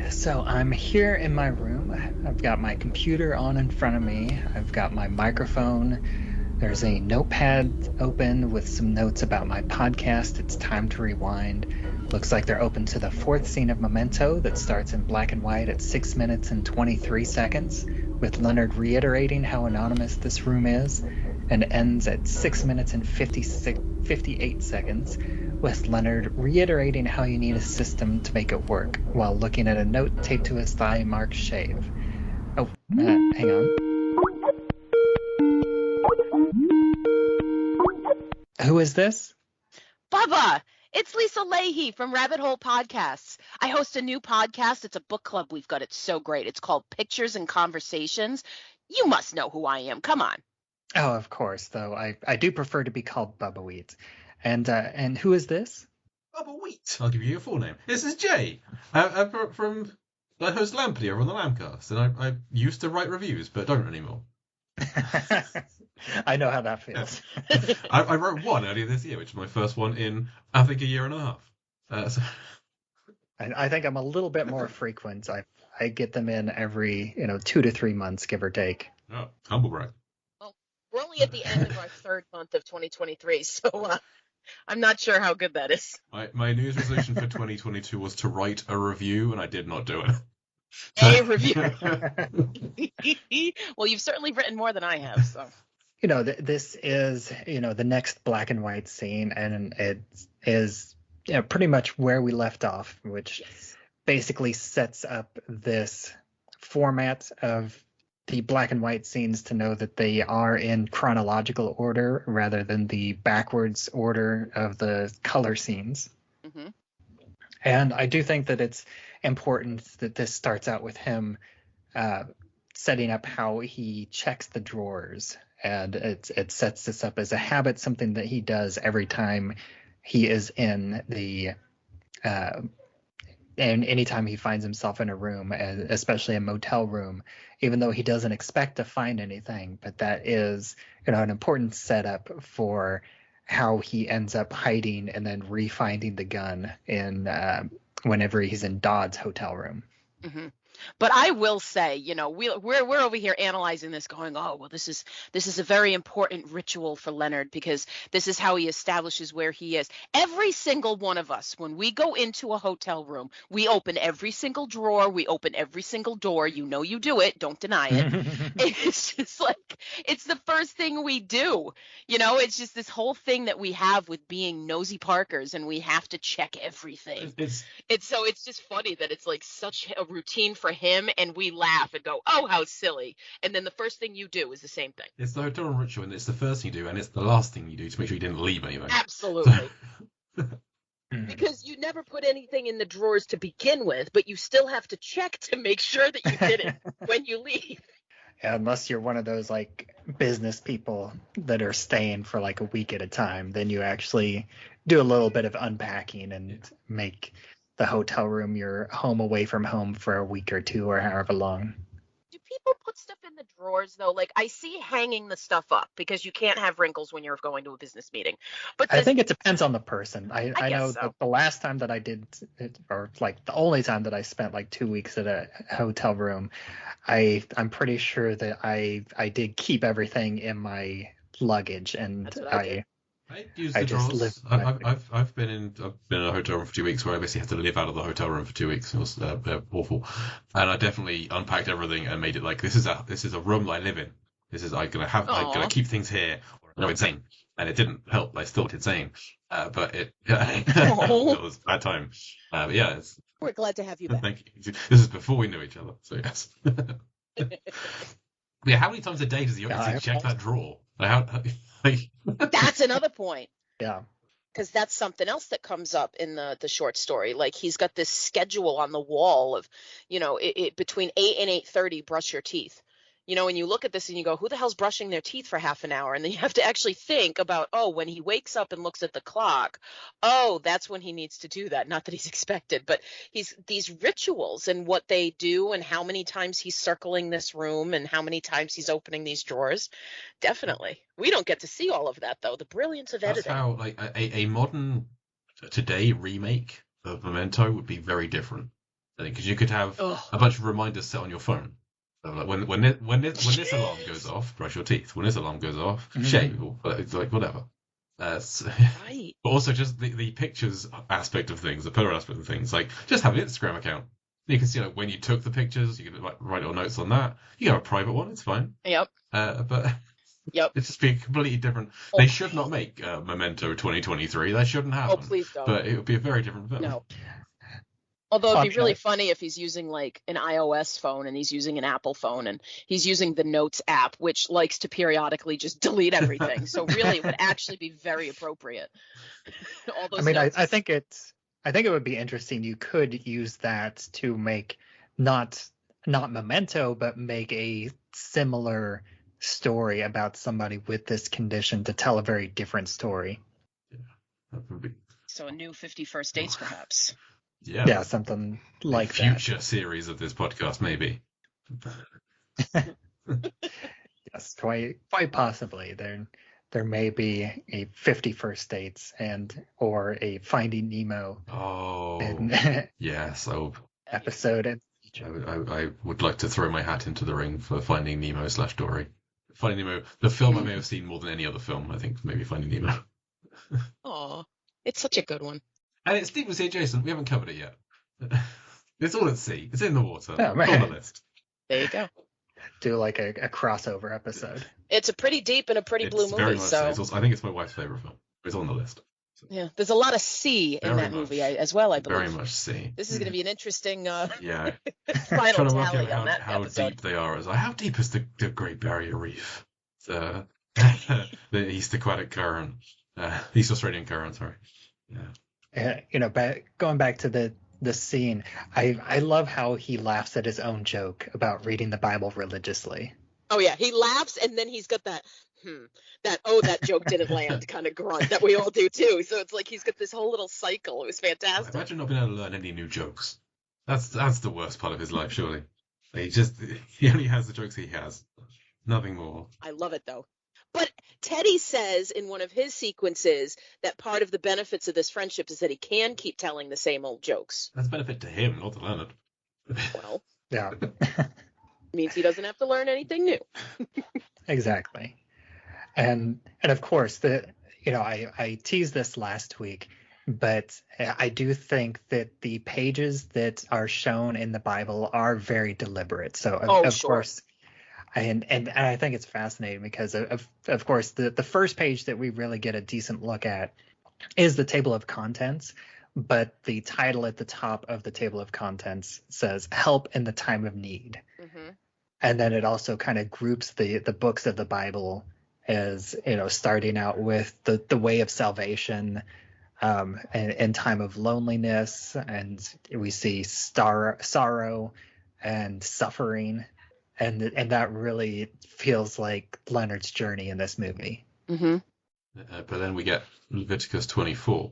So I'm here in my room. I've got my computer on in front of me. I've got my microphone. There's a notepad open with some notes about my podcast. It's time to rewind. Looks like they're open to the fourth scene of Memento that starts in black and white at 6 minutes and 23 seconds, with Leonard reiterating how anonymous this room is, and ends at 6 minutes and 58 seconds, with Leonard reiterating how you need a system to make it work, while looking at a note taped to his thigh marked shave. Oh, hang on. Who is this? Bubba! It's Lisa Leaheey from Rabbit Hole Podcasts. I host a new podcast. It's a book club we've got. It's so great. It's called Pictures and Conversations. You must know who I am. Come on. Oh, of course, though. I do prefer to be called Bubbawheat. And who is this? Bubbawheat. I'll give you your full name. This is Jay. I'm from I host Lampity over on the Lamcast, and I used to write reviews, but don't anymore. I know how that feels. I wrote one earlier this year, which is my first one in, I think, a year and a half. I think I'm a little bit more frequent. I get them in every 2 to 3 months, give or take. Oh, humble brag. Well, we're only at the end of our third month of 2023, so I'm not sure how good that is. My New Year's resolution for 2022 was to write a review, and I did not do it. A review. Well, you've certainly written more than I have, so. This is, the next black and white scene, and it is pretty much where we left off, which basically sets up this format of the black and white scenes to know that they are in chronological order rather than the backwards order of the color scenes. Mm-hmm. And I do think that it's important that this starts out with him setting up how he checks the drawers. And it sets this up as a habit, something that he does every time he is in the and anytime he finds himself in a room, especially a motel room, even though he doesn't expect to find anything. But that is an important setup for how he ends up hiding and then re-finding the gun in whenever he's in Dodd's hotel room. Mm-hmm. But I will say, we're over here analyzing this going, oh, well, this is a very important ritual for Leonard because this is how he establishes where he is. Every single one of us, when we go into a hotel room, we open every single drawer. We open every single door. You do it. Don't deny it. It's just like it's the first thing we do. It's just this whole thing that we have with being nosy Parkers, and we have to check everything. It's just funny that it's like such a routine for him, and we laugh and go, oh, how silly. And then the first thing you do is the same thing. It's the hotel room ritual, and it's the first thing you do, and it's the last thing you do to make sure you didn't leave anything. Absolutely. Because you never put anything in the drawers to begin with, but you still have to check to make sure that you did it when you leave. Yeah, unless you're one of those like business people that are staying for like a week at a time, then you actually do a little bit of unpacking and make the hotel room your home away from home for a week or two or however long. Do people put stuff in the drawers though? Like I see hanging the stuff up because you can't have wrinkles when you're going to a business meeting. But I think it depends on the person. I know so. the last time that I did it, or like the only time that I spent like 2 weeks at a hotel room, I'm pretty sure that I did keep everything in my luggage, and I use the drawers. I've been in a hotel room for 2 weeks where I basically had to live out of the hotel room for 2 weeks. It was awful, and I definitely unpacked everything and made it like this is a room that I live in. I'm gonna keep things here or I'm insane. And it didn't help. I still looked insane, but it was a bad time. But yeah, we're glad to have you back. Thank you. This is before we knew each other, so yes. Yeah, how many times a day does he check that drawer? That's another point. Yeah. Because that's something else that comes up in the short story. Like he's got this schedule on the wall of, between 8 and 8:30, brush your teeth. And you look at this and you go, who the hell's brushing their teeth for half an hour? And then you have to actually think about, when he wakes up and looks at the clock, that's when he needs to do that. Not that he's expected, but these rituals and what they do and how many times he's circling this room and how many times he's opening these drawers. Definitely. We don't get to see all of that, though. The brilliance of editing. That's how, a modern today remake of Memento would be very different. I think because you could have a bunch of reminders set on your phone. So like when this alarm goes off, brush your teeth. When this alarm goes off, shave, or like whatever. Right. But also just the pictures aspect of things, the photo aspect of things. Like just have an Instagram account. You can see like when you took the pictures. You can like, write your notes on that. You can have a private one. It's fine. Yep. But Yep. It'd just be completely different. They should not make Memento 2023. That shouldn't happen. Oh, please don't. But it would be a very different film. No. Although it'd be really funny if he's using like an iOS phone and he's using an Apple phone and he's using the Notes app, which likes to periodically just delete everything. So really, it would actually be very appropriate. All those I think it would be interesting. You could use that to make not Memento, but make a similar story about somebody with this condition to tell a very different story. Yeah, that would be... So a new 51st Dates, perhaps. Yeah, something like that. Future series of this podcast, maybe. Yes, quite possibly. There may be a 51st Dates or a Finding Nemo. Oh, yes. Episode. I would like to throw my hat into the ring for Finding Nemo / Dory. Finding Nemo, the film I may have seen more than any other film. I think maybe Finding Nemo. Oh, it's such a good one. And it's deep sea adjacent. We haven't covered it yet. It's all at sea. It's in the water. Oh, it's on the list. There you go. Do like a crossover episode. It's a pretty deep and a pretty blue movie. Very much so. Also, I think it's my wife's favorite film. It's on the list. So. Yeah, there's a lot of sea in that movie as well, I believe. Very much sea. This is going to be an interesting final trying to work out how deep they are. How deep is the Great Barrier Reef? The East Aquatic Current. East Australian Current, sorry. Yeah. Going back to the scene, I love how he laughs at his own joke about reading the Bible religiously. Oh yeah, he laughs and then he's got that that joke didn't land kind of grunt that we all do too. So it's like he's got this whole little cycle. It was fantastic. Imagine not being able to learn any new jokes. That's the worst part of his life, surely. He only has the jokes he has. Nothing more. I love it though. But Teddy says in one of his sequences that part of the benefits of this friendship is that he can keep telling the same old jokes. That's a benefit to him, not to Leonard. Well, yeah. Means he doesn't have to learn anything new. Exactly. And of course, I teased this last week, but I do think that the pages that are shown in the Bible are very deliberate. So of course. And I think it's fascinating because of course the first page that we really get a decent look at is the table of contents, but the title at the top of the table of contents says "Help in the Time of Need," and then it also kind of groups the books of the Bible as starting out with the way of salvation, in time of loneliness, and we see sorrow and suffering. And that really feels like Leonard's journey in this movie. Mm-hmm. But then we get Leviticus 24,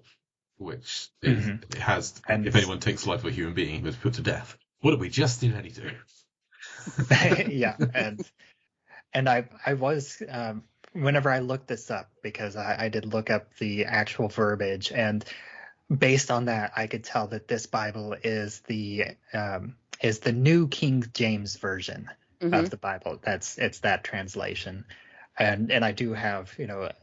which it has, if anyone takes the life of a human being, he was put to death. What did we just do? Yeah, and I was whenever I looked this up, because I did look up the actual verbiage, and based on that, I could tell that this Bible is the New King James Version of the Bible. It's that translation. And I do have,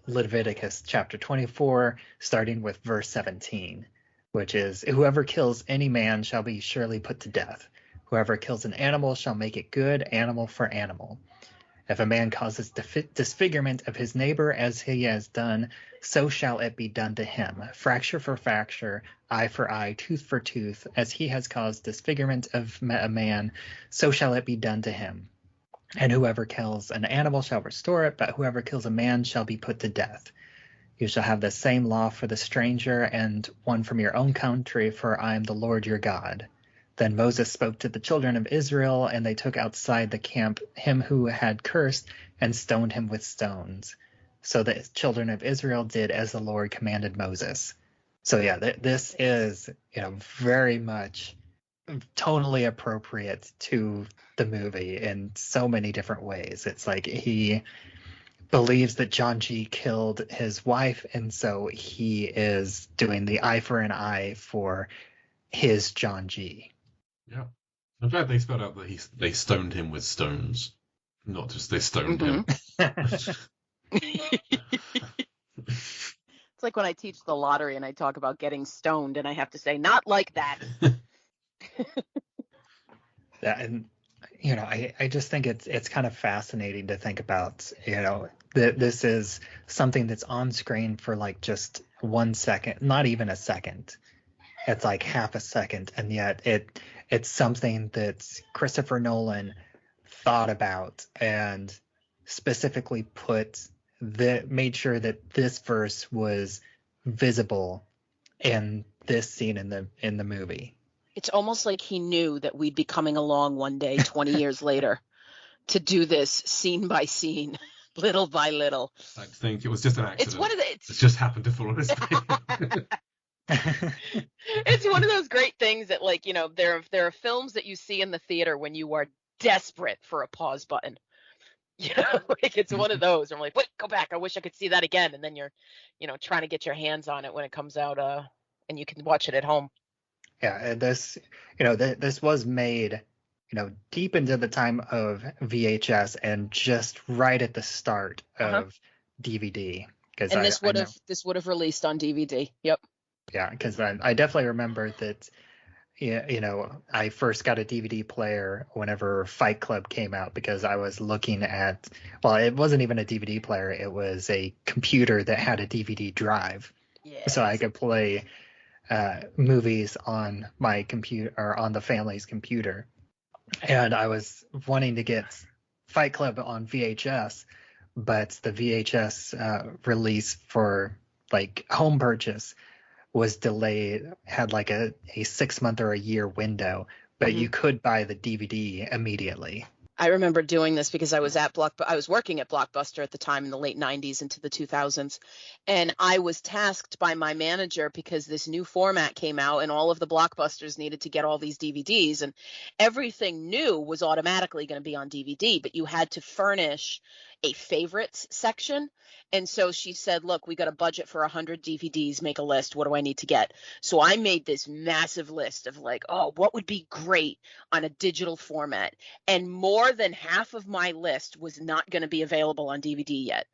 Leviticus chapter 24, starting with verse 17, which is, "Whoever kills any man shall be surely put to death. Whoever kills an animal shall make it good, animal for animal. If a man causes disfigurement of his neighbor as he has done, so shall it be done to him. Fracture for fracture, eye for eye, tooth for tooth. As he has caused disfigurement of a man, so shall it be done to him. And whoever kills an animal shall restore it, but whoever kills a man shall be put to death. You shall have the same law for the stranger and one from your own country, for I am the Lord your God." Then Moses spoke to the children of Israel, and they took outside the camp him who had cursed and stoned him with stones. So the children of Israel did as the Lord commanded Moses. So yeah, this is very much tonally appropriate to the movie in so many different ways. It's like he believes that John G. killed his wife, and so he is doing the eye for an eye for his John G. Yeah. I'm glad they spelled out that they stoned him with stones, not just they stoned him. It's like when I teach the lottery and I talk about getting stoned and I have to say, not like that. Yeah, and I just think it's kind of fascinating to think about, that this is something that's on screen for like just 1 second, not even a second. It's like half a second, and yet it's something that Christopher Nolan thought about and specifically made sure that this verse was visible in this scene in the movie. It's almost like he knew that we'd be coming along one day, 20 years later, to do this scene by scene, little by little. I think it was just an accident. It just happened to fall on his face. It's one of those great things that, like, there are films that you see in the theater when you are desperate for a pause button. Like it's one of those. I'm like, wait, go back. I wish I could see that again. And then you're, trying to get your hands on it when it comes out, and you can watch it at home. Yeah, this was made, deep into the time of VHS and just right at the start of DVD. And this would have released on DVD. Yep. Yeah, because I definitely remember that. I first got a DVD player whenever Fight Club came out, because I was looking at, well, it wasn't even a DVD player. It was a computer that had a DVD drive. Yes. So I could play movies on my computer, or on the family's computer. And I was wanting to get Fight Club on VHS, but the VHS release for like home purchase was delayed, had like a 6 month or a year window, but you could buy the DVD immediately. I remember doing this because I was working at Blockbuster at the time in the late 90s into the 2000s. And I was tasked by my manager because this new format came out and all of the Blockbusters needed to get all these DVDs, and everything new was automatically going to be on DVD, but you had to furnish a favorites section. And so she said, look, we got a budget for 100 DVDs, make a list. What do I need to get? So I made this massive list of like, what would be great on a digital format? And more than half of my list was not going to be available on DVD yet.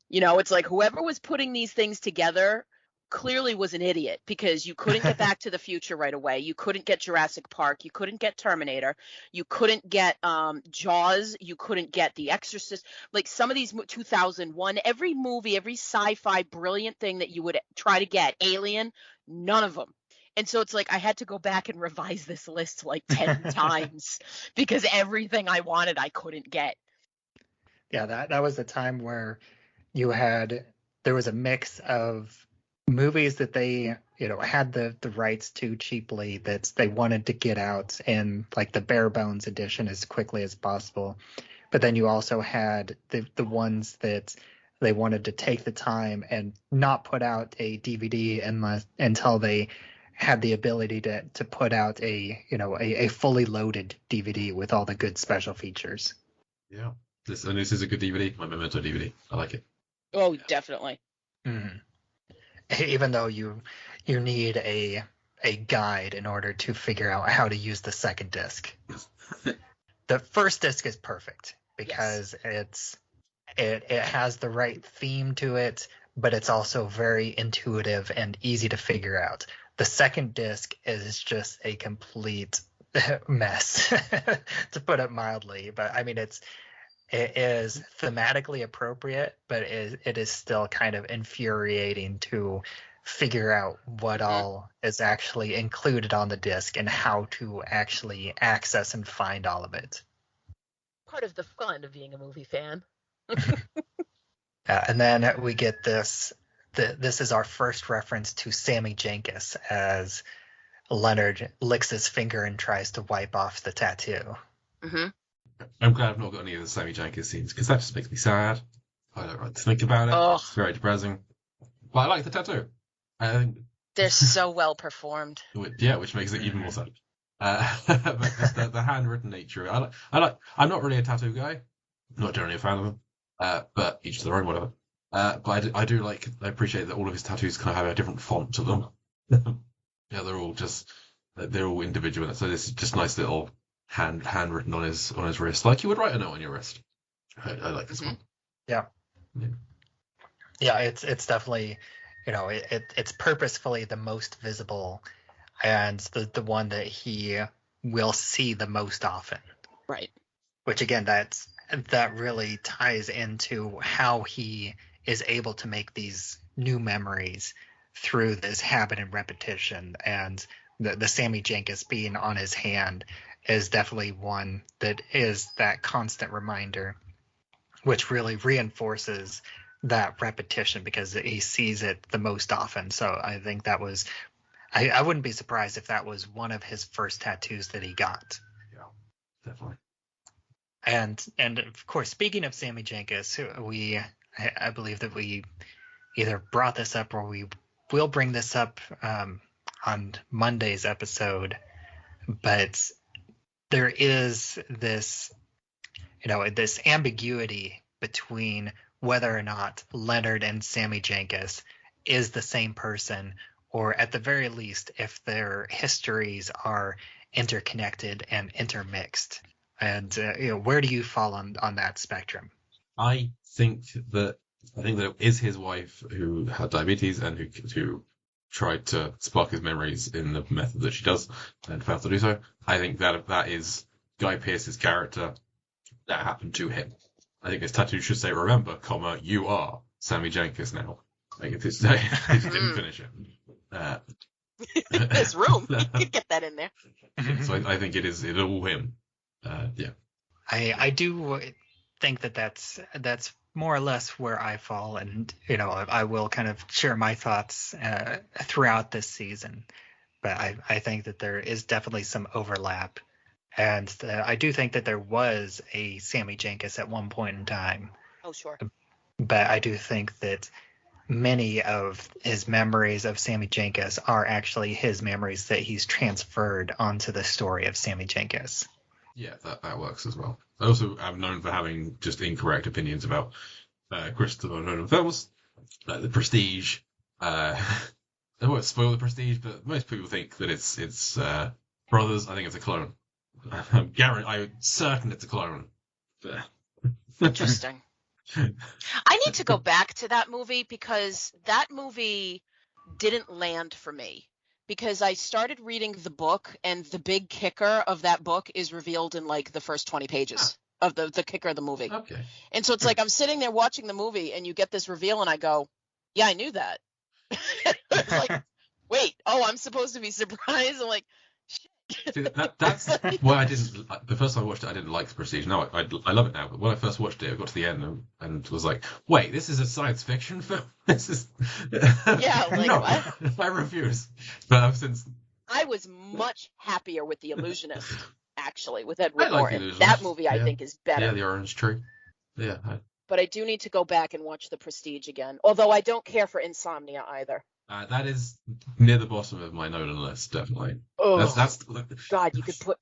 It's like whoever was putting these things together clearly was an idiot, because you couldn't get Back to the Future right away. You couldn't get Jurassic Park. You couldn't get Terminator. You couldn't get Jaws. You couldn't get The Exorcist. Like some of these 2001, every movie, every sci-fi brilliant thing that you would try to get, Alien, none of them. And so it's like I had to go back and revise this list like 10 times because everything I wanted I couldn't get. Yeah, that was the time where there was a mix of movies that they had the rights to cheaply, that they wanted to get out in like the bare bones edition as quickly as possible, but then you also had the ones that they wanted to take the time and not put out a DVD until they had the ability to put out a fully loaded DVD with all the good special features. Yeah, this is a good DVD, my Memento DVD. I like it. Oh, definitely. Mm-hmm. Even though you need a guide in order to figure out how to use the second disc. The first disc is perfect because it has the right theme to it, but it's also very intuitive and easy to figure out. The second disc is just a complete mess, to put it mildly. But I mean, it is thematically appropriate, but it is still kind of infuriating to figure out what all is actually included on the disc and how to actually access and find all of it. Part of the fun of being a movie fan. And then we get this. This is our first reference to Sammy Jenkins as Leonard licks his finger and tries to wipe off the tattoo. Mm-hmm. I'm glad I've not got any of the Sammy Jenkins scenes, because that just makes me sad. I don't like to think about it. Oh. It's very depressing. But I like the tattoo. I think they're so well performed. Yeah, which makes it even more sad. But the handwritten nature. I'm not really a tattoo guy. I'm not generally a fan of them. But each to their own, whatever. But I appreciate that all of his tattoos kind of have a different font to them. Yeah, they're all just they're all individual. So this is just nice little handwritten on his wrist, like you would write a note on your wrist. I like this one. Yeah. Yeah, it's definitely, it's purposefully the most visible and the one that he will see the most often. Right. Which again, that really ties into how he is able to make these new memories through this habit and repetition. And the Sammy Jenkins being on his hand is definitely one that is that constant reminder, which really reinforces that repetition because he sees it the most often. So I think that was, I wouldn't be surprised if that was one of his first tattoos that he got. Yeah, definitely. And of course, speaking of Sammy Jenkins, I believe that we either brought this up or we will bring this up on Monday's episode, but there is this, this ambiguity between whether or not Leonard and Sammy Jenkins is the same person, or at the very least, if their histories are interconnected and intermixed. And where do you fall on that spectrum? I think that it is his wife who had diabetes and who tried to spark his memories in the method that she does and failed to do so. I think that is Guy Pearce's character. That happened to him. I think his tattoo should say, "Remember, you are Sammy Jenkins now." Like if it's, he didn't finish it. There's room. You could get that in there. So I think it's all him. Yeah. I do think that's more or less where I fall, and I will kind of share my thoughts throughout this season, but I think that there is definitely some overlap, and I do think that there was a Sammy Jenkins at one point in time. Oh, sure. But I do think that many of his memories of Sammy Jenkins are actually his memories that he's transferred onto the story of Sammy Jenkins. Yeah, that works as well. I also am known for having just incorrect opinions about Christopher Nolan films, like The Prestige. I won't spoil The Prestige, but most people think that it's Brothers. I think it's a clone. I'm certain it's a clone. Interesting. I need to go back to that movie because that movie didn't land for me. Because I started reading the book, and the big kicker of that book is revealed in like the first 20 pages of the kicker of the movie. Okay. And so it's like I'm sitting there watching the movie, and you get this reveal, and I go, "Yeah, I knew that." It's like, wait, I'm supposed to be surprised. I'm like, shit. See, that's why I didn't. The first time I watched it, I didn't like The Prestige. No, I love it now. But when I first watched it, I got to the end and was like, "Wait, this is a science fiction film? This is." Yeah, like no, what? I refuse. But ever since, I was much happier with The Illusionist, actually, with Edward I like Norton. The Illusionist. That movie, I think, is better. Yeah, The Orange Tree. Yeah. But I do need to go back and watch The Prestige again. Although I don't care for Insomnia either. That is near the bottom of my Nolan list, definitely. Oh, that's God, you could put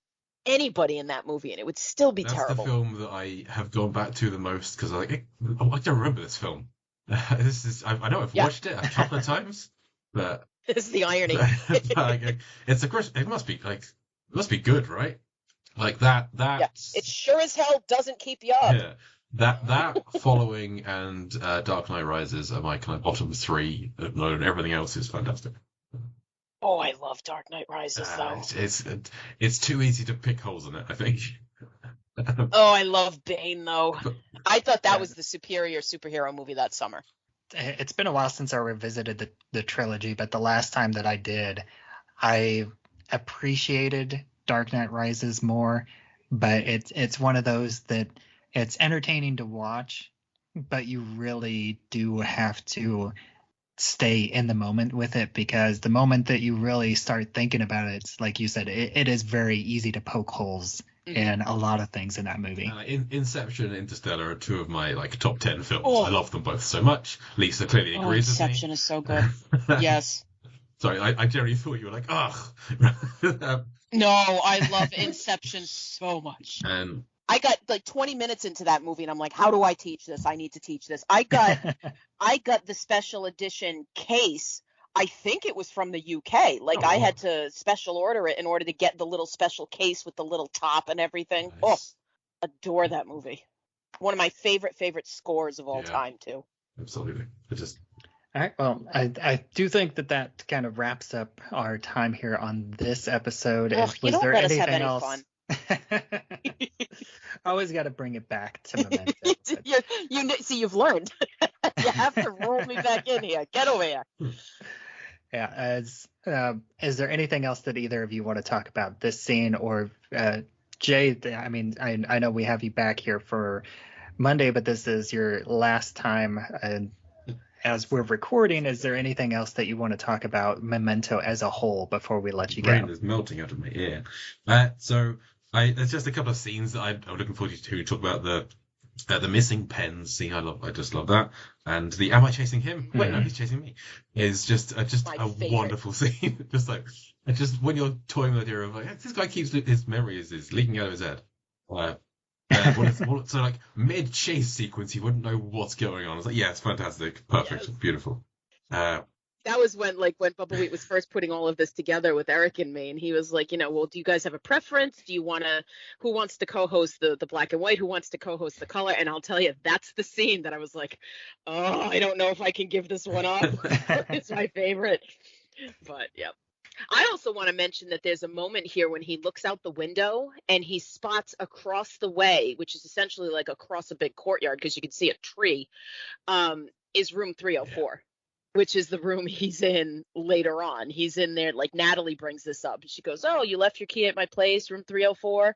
anybody in that movie and it would still be terrible. That's the film that I have gone back to the most because I don't remember this film. I know I've watched it a couple of times, but this is the irony. It must be good, right? Like that. Yeah, it sure as hell doesn't keep you up. Yeah. That Following and Dark Knight Rises are my kind of bottom three. And everything else is fantastic. Oh, I love Dark Knight Rises though. It's too easy to pick holes in it, I think. Oh, I love Bane though. I thought that was the superior superhero movie that summer. It's been a while since I revisited the trilogy, but the last time that I did, I appreciated Dark Knight Rises more. But it's one of those that it's entertaining to watch, but you really do have to stay in the moment with it, because the moment that you really start thinking about it, it's like you said, it is very easy to poke holes in a lot of things in that movie. Inception and Interstellar are two of my top 10 films. I love them both so much. Lisa clearly agrees with me. Inception is so good. Yes. Sorry, I generally thought you were like, ugh. No, I love Inception so much. And I got 20 minutes into that movie, and I'm like, how do I teach this? I need to teach this. I got the special edition case I think it was from the UK. Like, I had to special order it in order to get the little special case with the little top and everything. Nice. Oh, adore that movie. One of my favorite scores of all time, too. Absolutely. All right. Well, I do think that kind of wraps up our time here on this episode. Was there anything else? Fun. I always got to bring it back to Memento. See, you've learned. You have to roll me back in here. Get over here. Yeah. Is there anything else that either of you want to talk about this scene, or Jay? I mean, I know we have you back here for Monday, but this is your last time. As we're recording, is there anything else that you want to talk about Memento as a whole before we let you go? Brain is melting out of my ear. So there's just a couple of scenes that I'm looking forward to talk about. The missing pens scene, I just love that, and the "Am I chasing him? Wait, no, he's chasing me" is just a wonderful scene. just when you're toying with the idea of like, this guy keeps his memory is leaking out of his head. So like mid chase sequence, you wouldn't know what's going on. I was like, yeah, it's fantastic, perfect, yes. Beautiful. That was when Bubbawheat was first putting all of this together with Eric and me, and he was like, well, do you guys have a preference? Who wants to co-host the black and white? Who wants to co-host the color? And I'll tell you, that's the scene that I was like, oh, I don't know if I can give this one up. It's my favorite. But yeah. I also want to mention that there's a moment here when he looks out the window and he spots across the way, which is essentially like across a big courtyard because you can see a tree, is room 304. Yeah. Which is the room he's in later on. He's in there, like Natalie brings this up. She goes, oh, you left your key at my place, room 304,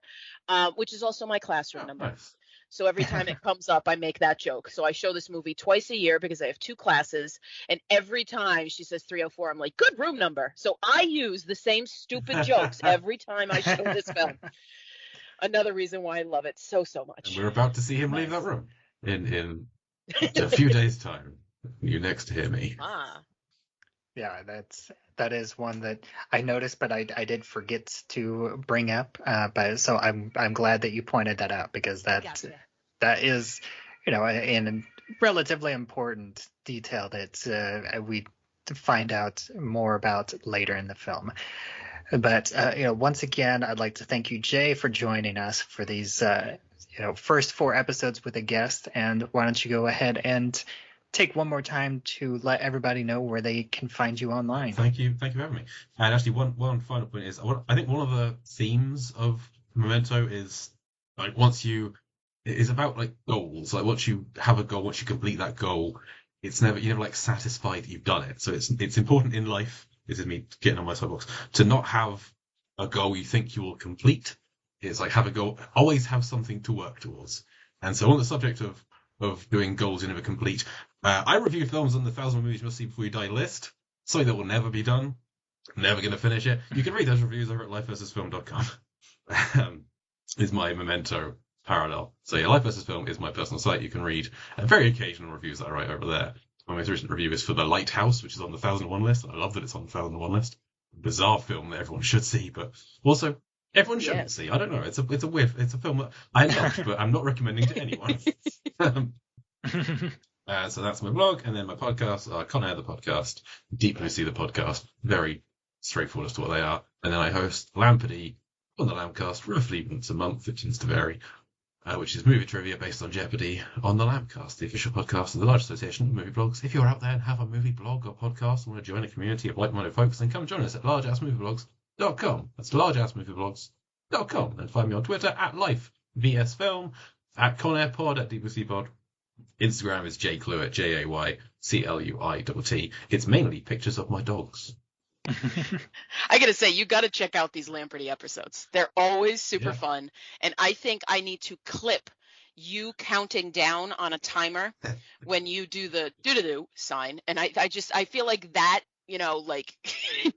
which is also my classroom number. Nice. So every time it comes up, I make that joke. So I show this movie twice a year because I have 2 classes. And every time she says 304, I'm like, good room number. So I use the same stupid jokes every time I show this film. Another reason why I love it so much. And we're about to see him leave that room in a few days' time. You next hear me. Yeah, that is one that I noticed, but I did forget to bring up. But so I'm glad that you pointed that out, because that is, a relatively important detail that we find out more about later in the film. But once again, I'd like to thank you, Jay, for joining us for these first 4 episodes with a guest. And why don't you go ahead and take one more time to let everybody know where they can find you online. Thank you for having me. And actually, one final point is, I think one of the themes of Memento is like is about like goals. Like once you have a goal, once you complete that goal, you're never like satisfied that you've done it. So it's important in life. This is me getting on my soapbox, to not have a goal you think you will complete. It's like have a goal, always have something to work towards. And so on the subject of doing goals you never complete, I reviewed films on the 1,000 Movies You Must See Before You Die list, something that will never be done. Never going to finish it. You can read those reviews over at lifeversusfilm.com. Is my Memento parallel. So yeah, Life vs. Film is my personal site. You can read very occasional reviews that I write over there. My most recent review is for The Lighthouse, which is on the 1,001 list. I love that it's on the 1,001 list. Bizarre film that everyone should see, but also everyone shouldn't see. I don't know. It's a film that I love, but I'm not recommending to anyone. So that's my blog, and then my podcast, Con Air the podcast, Deep Blue Sea the podcast, very straightforward as to what they are. And then I host Lampardy on the Lambcast roughly once a month, it tends to vary, which is movie trivia based on Jeopardy on the Lambcast, the official podcast of the large association of movie blogs. If you're out there and have a movie blog or podcast and want to join a community of like-minded folks, then come join us at largeassmovieblogs.com. That's largeassmovieblogs.com. And find me on Twitter at LifeVSFilm, at ConAirPod, at DeepBlueSeaPod. Instagram is Jay Cluitt, JayCluitt. It's mainly pictures of my dogs. I gotta say, you gotta check out these Lampardy episodes. They're always super fun, and I think I need to clip you counting down on a timer when you do the do-do-do sign, and I feel like that,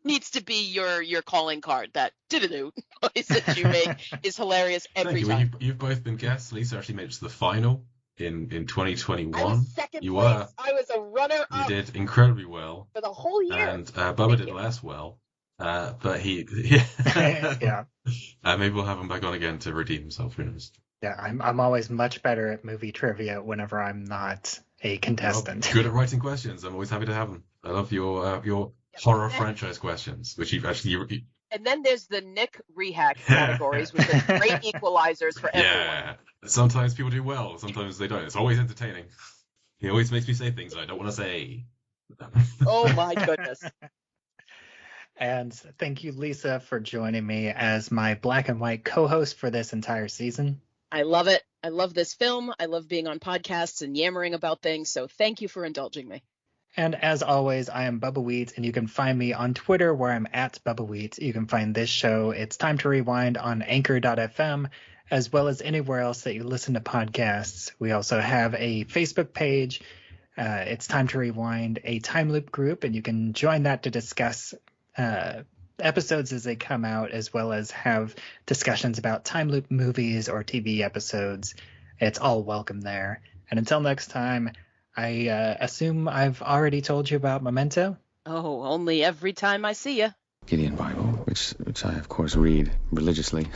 needs to be your calling card. That do-do-do noise that you make is hilarious every time. You've both been guests. Lisa actually made it to the final in 2021. I was second place. I was a runner-up. You did incredibly well for the whole year. And Bubba did less well, but he maybe we'll have him back on again to redeem himself. Who knows? Yeah, I'm always much better at movie trivia whenever I'm not a contestant. Good at writing questions. I'm always happy to have them. I love your horror franchise questions, which you've actually. And then there's the Nick rehack categories, which are great equalizers for everyone. Yeah. Sometimes people do well, sometimes they don't. It's always entertaining. He always makes me say things I don't want to say. Oh my goodness. And thank you, Lisa, for joining me as my black and white co-host for this entire season. I love it. I love this film. I love being on podcasts and yammering about things. So thank you for indulging me. And as always, I am Bubbawheat, and you can find me on Twitter where I'm at Bubbawheat. You can find this show, It's Time to Rewind, on Anchor.fm, as well as anywhere else that you listen to podcasts. We also have a Facebook page, It's Time to Rewind, a time loop group, and you can join that to discuss episodes as they come out, as well as have discussions about time loop movies or TV episodes. It's all welcome there. And until next time, I assume I've already told you about Memento? Oh, only every time I see you. Gideon Bible, which I, of course, read religiously.